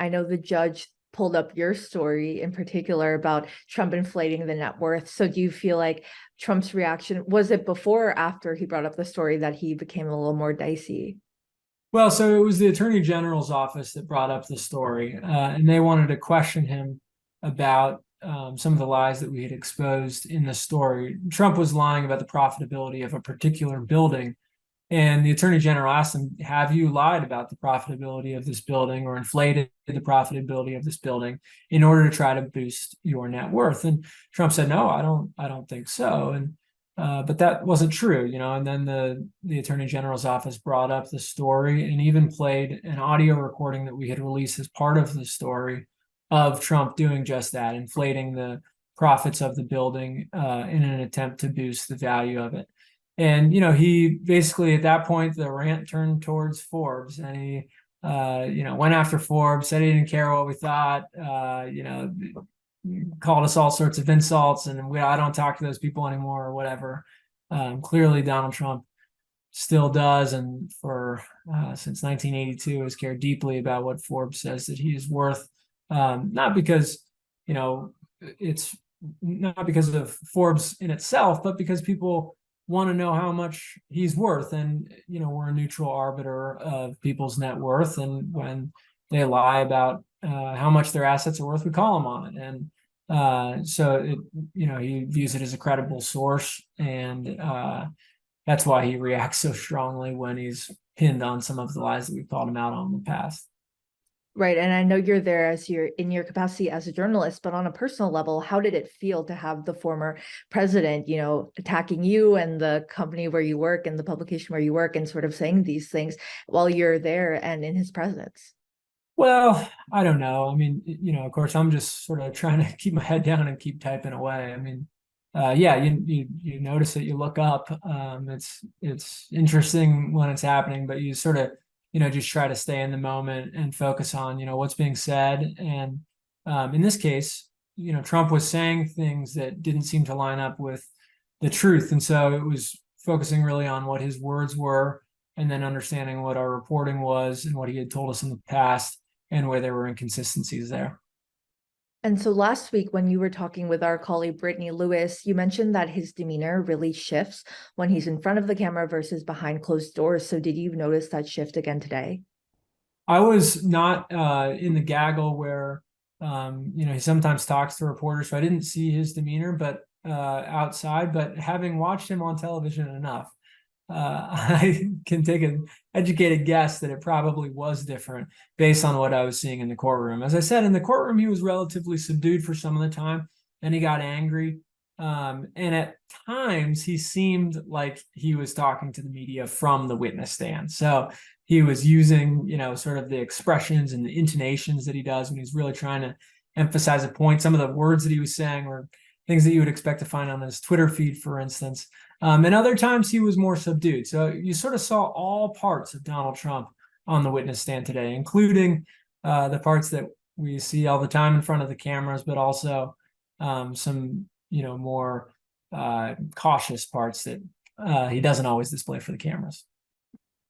I know the judge pulled up your story in particular about Trump inflating the net worth. So do you feel like Trump's reaction, was it before or after he brought up the story that he became a little more dicey? Well, so it was the Attorney General's office that brought up the story, and they wanted to question him about some of the lies that we had exposed in the story. Trump was lying about the profitability of a particular building, and the Attorney General asked him, "Have you lied about the profitability of this building or inflated the profitability of this building in order to try to boost your net worth?" And Trump said, "No, I don't think so." And but that wasn't true, you know. And then the Attorney General's office brought up the story and even played an audio recording that we had released as part of the story of Trump doing just that, inflating the profits of the building in an attempt to boost the value of it. And you know, he basically at that point the rant turned towards Forbes, and he went after Forbes, said he didn't care what we thought, called us all sorts of insults, and I don't talk to those people anymore or whatever. Clearly, Donald Trump still does, and for since 1982 has cared deeply about what Forbes says that he is worth. Not because it's not because of Forbes in itself, but because people want to know how much he's worth, and we're a neutral arbiter of people's net worth, and when they lie about how much their assets are worth, we call them on it. And he views it as a credible source, and that's why he reacts so strongly when he's pinned on some of the lies that we've called him out on in the past. Right. And I know you're there as you're in your capacity as a journalist, but on a personal level, how did it feel to have the former president, attacking you and the company where you work and the publication where you work and sort of saying these things while you're there and in his presence? Well, I don't know. I mean, of course, I'm just sort of trying to keep my head down and keep typing away. I mean, yeah, you notice it, you look up. It's interesting when it's happening, but you sort of just try to stay in the moment and focus on what's being said. And in this case, Trump was saying things that didn't seem to line up with the truth, and so it was focusing really on what his words were, and then understanding what our reporting was and what he had told us in the past, and where there were inconsistencies there. And so last week, when you were talking with our colleague Brittany Lewis, you mentioned that his demeanor really shifts when he's in front of the camera versus behind closed doors. So did you notice that shift again today? I was not in the gaggle where he sometimes talks to reporters, so I didn't see his demeanor, but outside. But having watched him on television enough, I can take an educated guess that it probably was different based on what I was seeing in the courtroom. As I said, in the courtroom, he was relatively subdued for some of the time. Then he got angry. And at times, he seemed like he was talking to the media from the witness stand. So he was using, sort of the expressions and the intonations that he does when he's really trying to emphasize a point. Some of the words that he was saying were things that you would expect to find on his Twitter feed, for instance. And other times he was more subdued. So you sort of saw all parts of Donald Trump on the witness stand today, including the parts that we see all the time in front of the cameras, but also some, more cautious parts that he doesn't always display for the cameras.